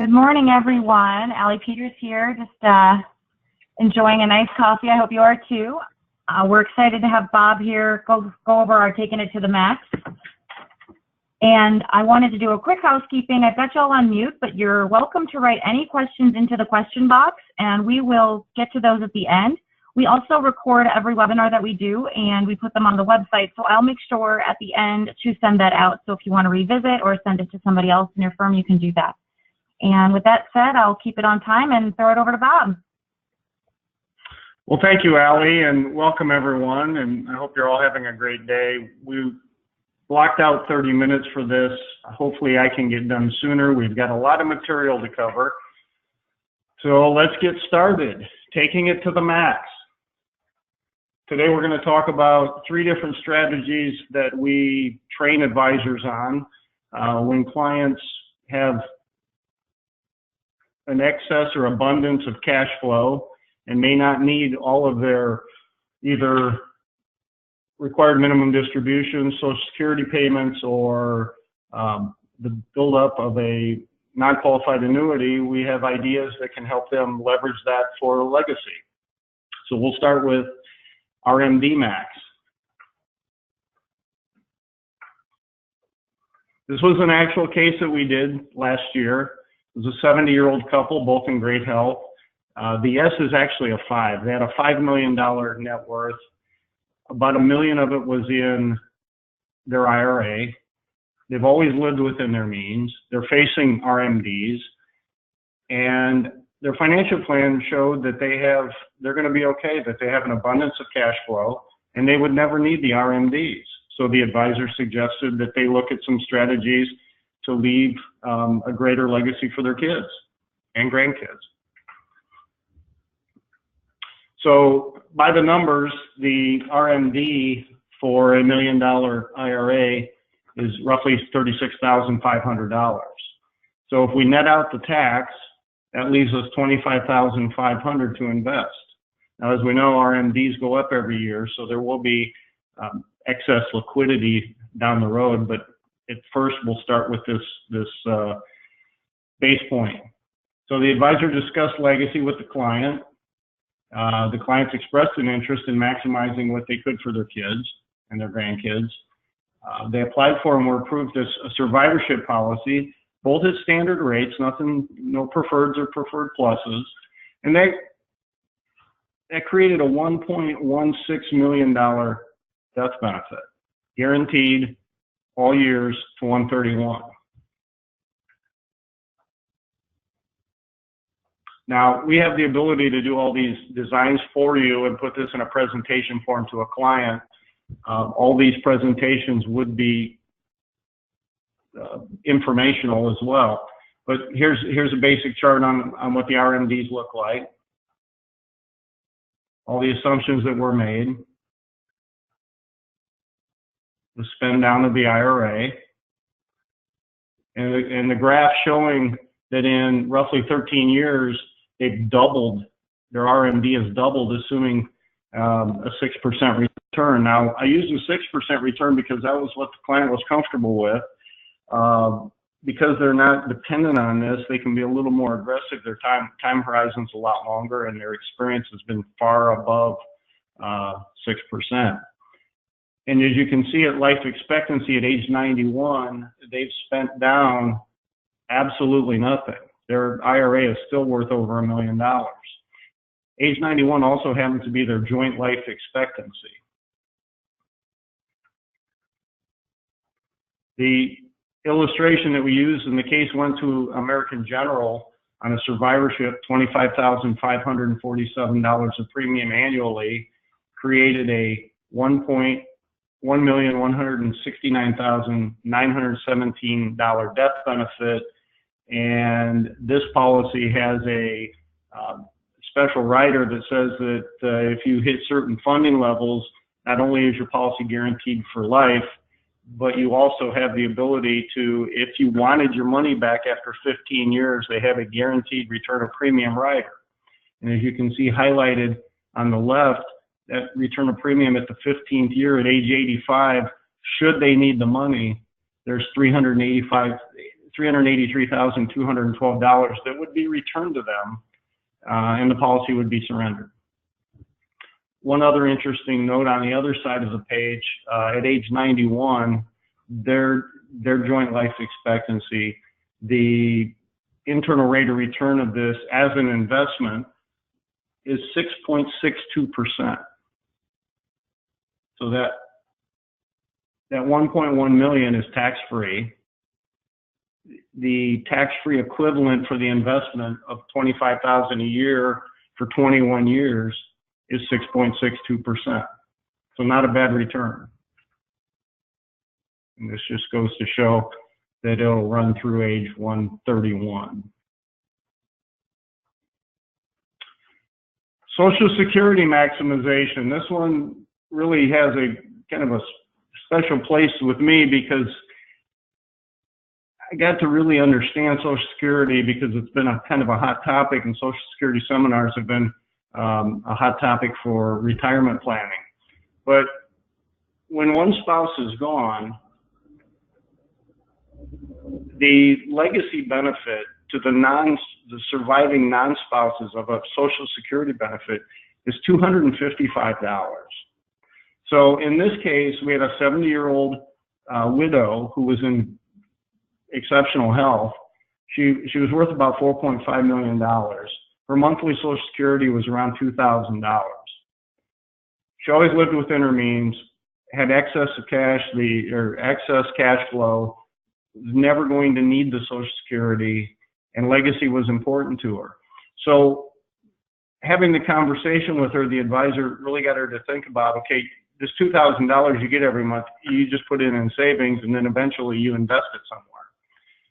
Good morning, everyone. Allie Peters here, just enjoying a nice coffee. I hope you are too. We're excited to have Bob here go over our Taking It to the Max. And I wanted to do a quick housekeeping. I've got you all on mute, but you're welcome to write any questions into the question box, and we will get to those at the end. We also record every webinar that we do, and we put them on the website, so I'll make sure at the end to send that out. So if you want to revisit or send it to somebody else in your firm, you can do that. And with that said, I'll keep it on time and throw it over to Bob. Well, thank you, Allie, and welcome everyone, and I hope you're all having a great day. We blocked out 30 minutes for this. Hopefully I can get done sooner. We've got a lot of material to cover. So let's get started. Taking it to the max. Today we're going to talk about 3 different strategies that we train advisors on when clients have an excess or abundance of cash flow and may not need all of their either required minimum distributions, Social Security payments, or the buildup of a non-qualified annuity. We have ideas that can help them leverage that for legacy. So we'll start with RMD Max. This was an actual case that we did last year. It was a 70-year-old couple, both in great health. The S is actually a 5. They had a $5 million net worth. About $1 million of it was in their IRA. They've always lived within their means. They're facing RMDs, and their financial plan showed that they're going to be okay, that they have an abundance of cash flow, and they would never need the RMDs. So the advisor suggested that they look at some strategies to leave a greater legacy for their kids and grandkids. So by the numbers, the RMD for $1 million IRA is roughly $36,500. So if we net out the tax, that leaves us $25,500 to invest. Now, as we know, RMDs go up every year, so there will be excess liquidity down the road, but at first we'll start with this base point. So the advisor discussed legacy with the client. The clients expressed an interest in maximizing what they could for their kids and their grandkids. They applied for and were approved as a survivorship policy, both at standard rates, no preferreds or preferred pluses, and that created a $1.16 million death benefit, guaranteed all years to 131. Now, we have the ability to do all these designs for you and put this in a presentation form to a client. All these presentations would be informational as well. But here's a basic chart on what the RMDs look like. All the assumptions that were made. The spend down of the IRA. And the graph showing that in roughly 13 years, they've doubled, their RMD has doubled, assuming a 6% return. Now, I used a 6% return because that was what the client was comfortable with. Because they're not dependent on this, they can be a little more aggressive. Their time horizon's a lot longer, and their experience has been far above 6%. And as you can see at life expectancy at age 91, they've spent down absolutely nothing. Their IRA is still worth over $1 million. Age 91 also happens to be their joint life expectancy. The illustration that we used in the case went to American General on a survivorship, $25,547 of premium annually, created a $1,169,917 death benefit. And this policy has a special rider that says that if you hit certain funding levels, not only is your policy guaranteed for life, but you also have the ability to, if you wanted your money back after 15 years, they have a guaranteed return of premium rider. And as you can see highlighted on the left, that return of premium at the 15th year at age 85, should they need the money, there's $383,212 that would be returned to them, and the policy would be surrendered. One other interesting note on the other side of the page, at age 91, their joint life expectancy, the internal rate of return of this as an investment is 6.62%. So that 1.1 million is tax-free. The tax-free equivalent for the investment of $25,000 a year for 21 years is 6.62%. So not a bad return. And this just goes to show that it'll run through age 131. Social Security maximization. This one really has a kind of a special place with me because I got to really understand Social Security because it's been a kind of a hot topic, and Social Security seminars have been a hot topic for retirement planning. But when one spouse is gone, the legacy benefit to the surviving non-spouses of a Social Security benefit is $255. So in this case, we had a 70-year-old widow who was in exceptional health. She was worth about $4.5 million. Her monthly Social Security was around $2,000. She always lived within her means, had excess of cash, excess cash flow, was never going to need the Social Security, and legacy was important to her. So having the conversation with her, the advisor really got her to think about, okay, this $2,000 you get every month, you just put it in savings, and then eventually you invest it somewhere.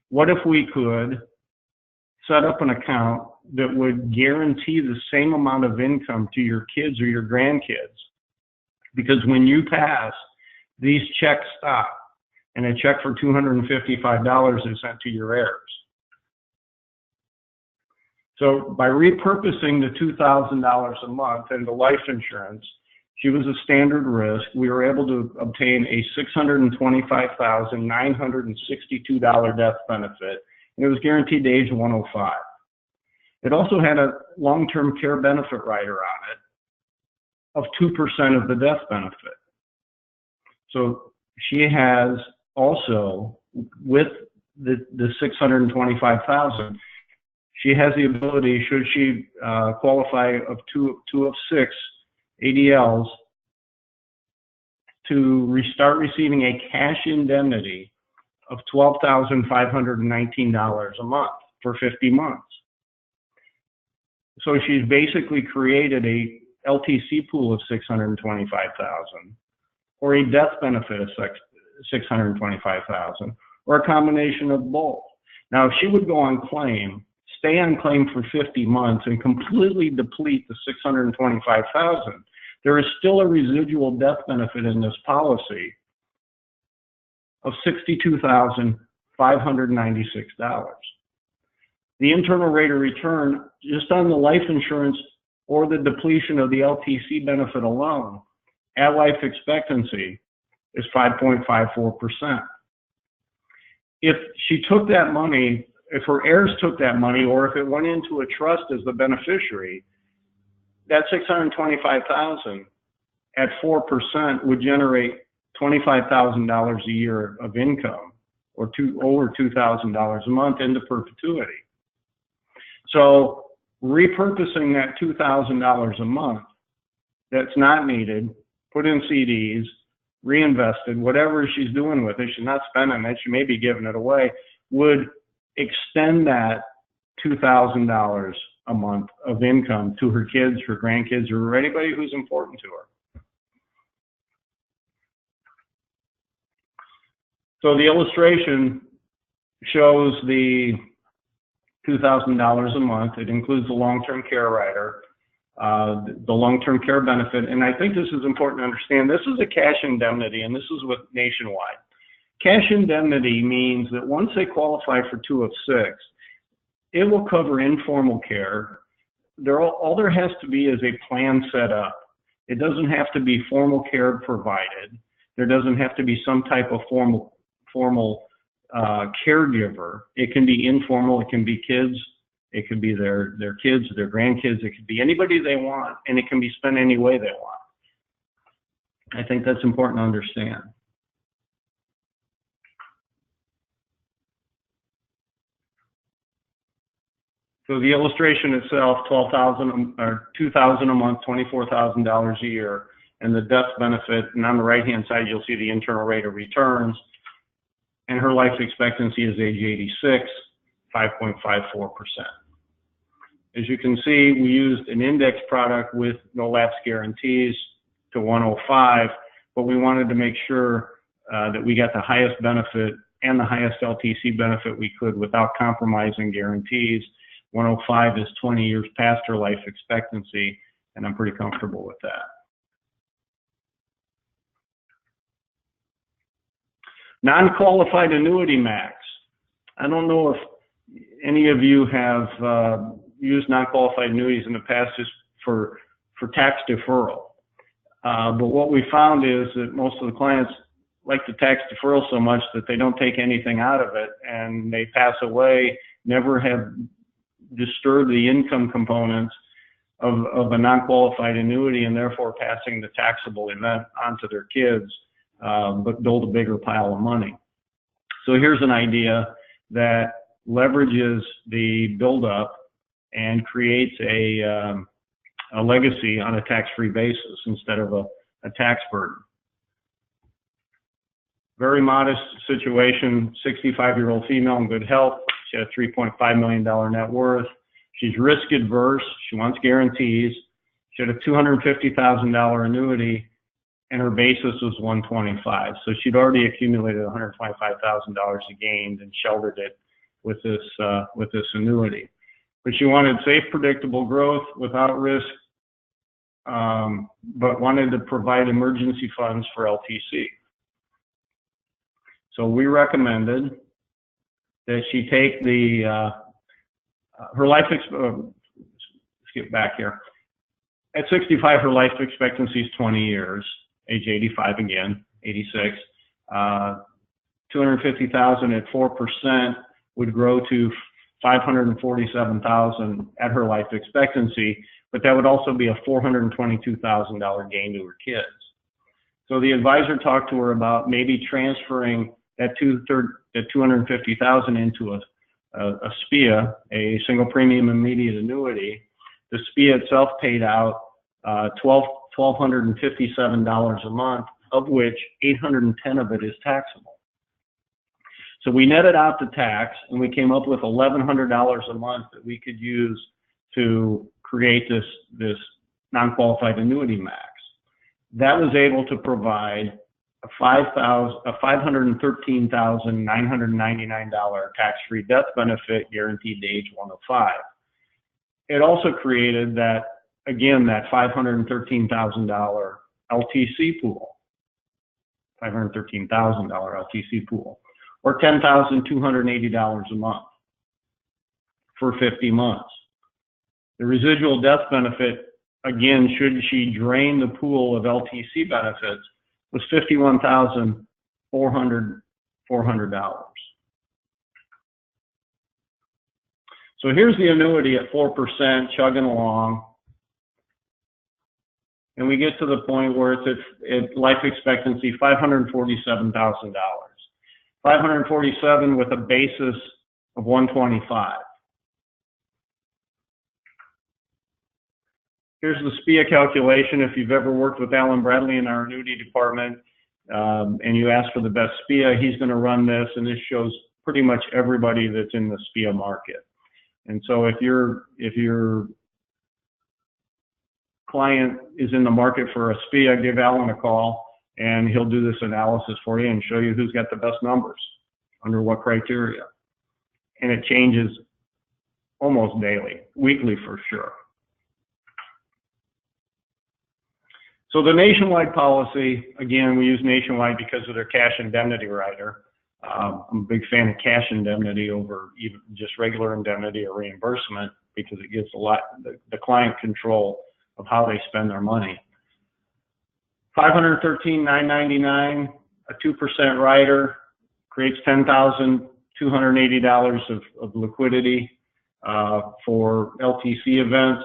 What if we could set up an account that would guarantee the same amount of income to your kids or your grandkids? Because when you pass, these checks stop, and a check for $255 is sent to your heirs. So by repurposing the $2,000 a month into life insurance, she was a standard risk. We were able to obtain a $625,962 death benefit, and it was guaranteed to age 105. It also had a long-term care benefit rider on it of 2% of the death benefit. So she has also, with the $625,000, she has the ability, should she qualify of two of 6 ADLs, to start receiving a cash indemnity of $12,519 a month for 50 months. So she's basically created a LTC pool of $625,000 or a death benefit of $625,000 or a combination of both. Now, if she would go on claim, stay on claim for 50 months and completely deplete the $625,000, there is still a residual death benefit in this policy of $62,596. The internal rate of return just on the life insurance or the depletion of the LTC benefit alone at life expectancy is 5.54%. If she took that money, if her heirs took that money, or if it went into a trust as the beneficiary, that $625,000 at 4% would generate $25,000 a year of income, or over $2,000 a month into perpetuity. So repurposing that $2,000 a month that's not needed, put in CDs, reinvested, whatever she's doing with it, she's not spending it, she may be giving it away, would extend that $2,000 a month of income to her kids, her grandkids, or anybody who's important to her. So the illustration shows the $2,000 a month. It includes the long-term care rider, the long-term care benefit, and I think this is important to understand. This is a cash indemnity, and this is with Nationwide. Cash indemnity means that once they qualify for 2 of 6, it will cover informal care. All there has to be is a plan set up. It doesn't have to be formal care provided. There doesn't have to be some type of formal caregiver. It can be informal, it can be kids, it could be their kids, their grandkids, it could be anybody they want, and it can be spent any way they want. I think that's important to understand. So the illustration itself, $12,000 or $2,000 a month, $24,000 a year, and the death benefit. And on the right-hand side, you'll see the internal rate of returns. And her life expectancy is age 86, 5.54%. As you can see, we used an index product with no lapse guarantees to 105, but we wanted to make sure that we got the highest benefit and the highest LTC benefit we could without compromising guarantees. 105 is 20 years past her life expectancy, and I'm pretty comfortable with that. Non-qualified annuity max. I don't know if any of you have used non-qualified annuities in the past just for tax deferral. But what we found is that most of the clients like the tax deferral so much that they don't take anything out of it, and they pass away, never have disturbed the income components of a non-qualified annuity, and therefore passing the taxable event onto their kids, but build a bigger pile of money. So here's an idea that leverages the buildup and creates a legacy on a tax-free basis instead of a tax burden. Very modest situation, 65-year-old female in good health. She had a $3.5 million net worth. She's risk adverse. She wants guarantees. She had a $250,000 annuity, and her basis was $125,000. So she'd already accumulated $125,000 of gains and sheltered it with this annuity. But she wanted safe, predictable growth without risk, but wanted to provide emergency funds for LTC. So we recommended that she take her life, let's get back here. At 65, her life expectancy is 20 years, age 85 again, 86. 250,000 at 4% would grow to 547,000 at her life expectancy, but that would also be a $422,000 gain to her kids. So the advisor talked to her about maybe transferring that 250,000 into a SPIA, a single premium immediate annuity. The SPIA itself paid out $1,257 a month, of which $810 of it is taxable. So we netted out the tax, and we came up with $1,100 a month that we could use to create this non-qualified annuity max. That was able to provide a $513,999 tax-free death benefit guaranteed to age 105. It also created that, again, that $513,000 LTC pool, $513,000 LTC pool, or $10,280 a month for 50 months. The residual death benefit, again, should she drain the pool of LTC benefits, was $51,400. So here's the annuity at 4%, chugging along. And we get to the point where it's at life expectancy, $547,000. 547 with a basis of 125. Here's the SPIA calculation. If you've ever worked with Alan Bradley in our annuity department and you ask for the best SPIA, he's going to run this, and this shows pretty much everybody that's in the SPIA market. And so if your client is in the market for a SPIA, give Alan a call, and he'll do this analysis for you and show you who's got the best numbers, under what criteria. And it changes almost daily, weekly for sure. So the nationwide policy, again, we use nationwide because of their cash indemnity rider. I'm a big fan of cash indemnity over even just regular indemnity or reimbursement because it gives the client control of how they spend their money. $513,999, a 2% rider, creates $10,280 of liquidity for LTC events.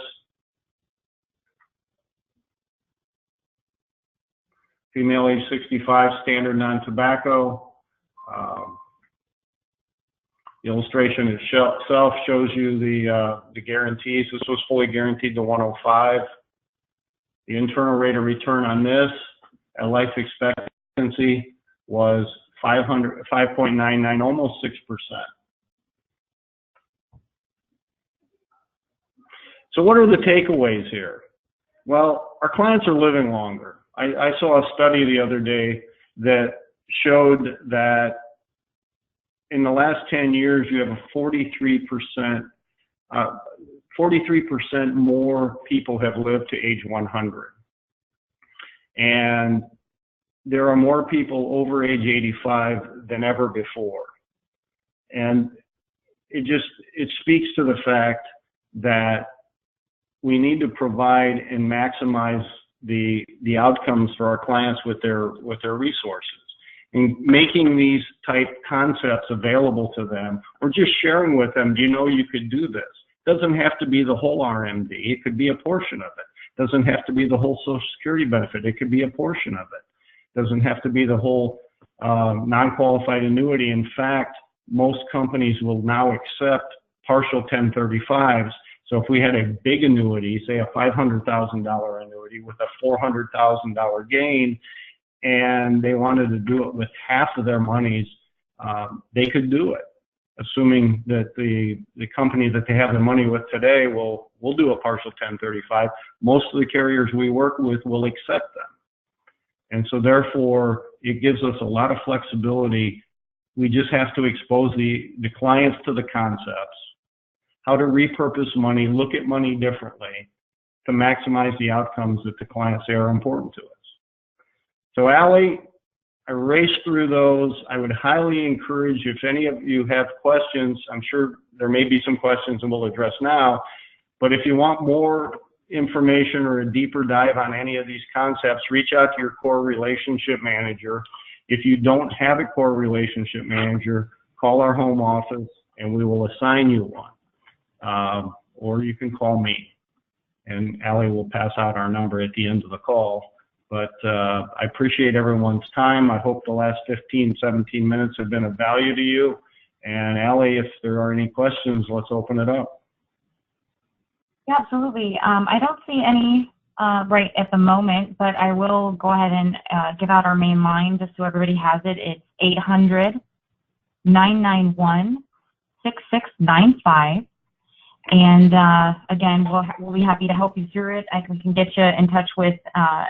Female age 65, standard non-tobacco. The illustration itself shows you the guarantees. This was fully guaranteed to 105. The internal rate of return on this at life expectancy was 5.99, almost 6%. So what are the takeaways here? Well, our clients are living longer. I saw a study the other day that showed that in the last 10 years, you have a 43% more people have lived to age 100. And there are more people over age 85 than ever before. And it speaks to the fact that we need to provide and maximize the outcomes for our clients with their resources. And making these type concepts available to them, or just sharing with them, do you know you could do this? It doesn't have to be the whole RMD. It could be a portion of it. It doesn't have to be the whole Social Security benefit. It could be a portion of it. It doesn't have to be the whole non-qualified annuity. In fact, most companies will now accept partial 1035s. So if we had a big annuity, say a $500,000 annuity with a $400,000 gain, and they wanted to do it with half of their monies, they could do it, assuming that the company that they have the money with today will do a partial 1035. Most of the carriers we work with will accept them. And so therefore, it gives us a lot of flexibility. We just have to expose the clients to the concepts, how to repurpose money, look at money differently to maximize the outcomes that the clients say are important to us. So Allie, I raced through those. I would highly encourage, if any of you have questions, I'm sure there may be some questions and we'll address now, but if you want more information or a deeper dive on any of these concepts, reach out to your core relationship manager. If you don't have a core relationship manager, call our home office and we will assign you one. Or you can call me, and Allie will pass out our number at the end of the call. But I appreciate everyone's time. I hope the last 15, 17 minutes have been of value to you. And Allie, if there are any questions, let's open it up. Yeah, absolutely. I don't see any right at the moment, but I will go ahead and give out our main line just so everybody has it. It's 800-991-6695. And again, we'll be happy to help you through it. We can get you in touch with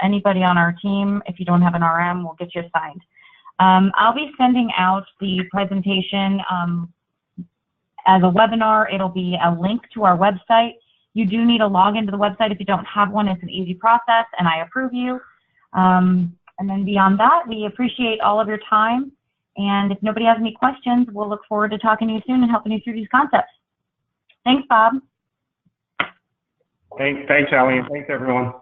anybody on our team. If you don't have an RM, we'll get you assigned. I'll be sending out the presentation as a webinar. It'll be a link to our website. You do need to log into the website. If you don't have one, it's an easy process, and I approve you. And then beyond that, we appreciate all of your time. And if nobody has any questions, we'll look forward to talking to you soon and helping you through these concepts. Thanks, Bob. Thanks, Allie, and thanks, everyone.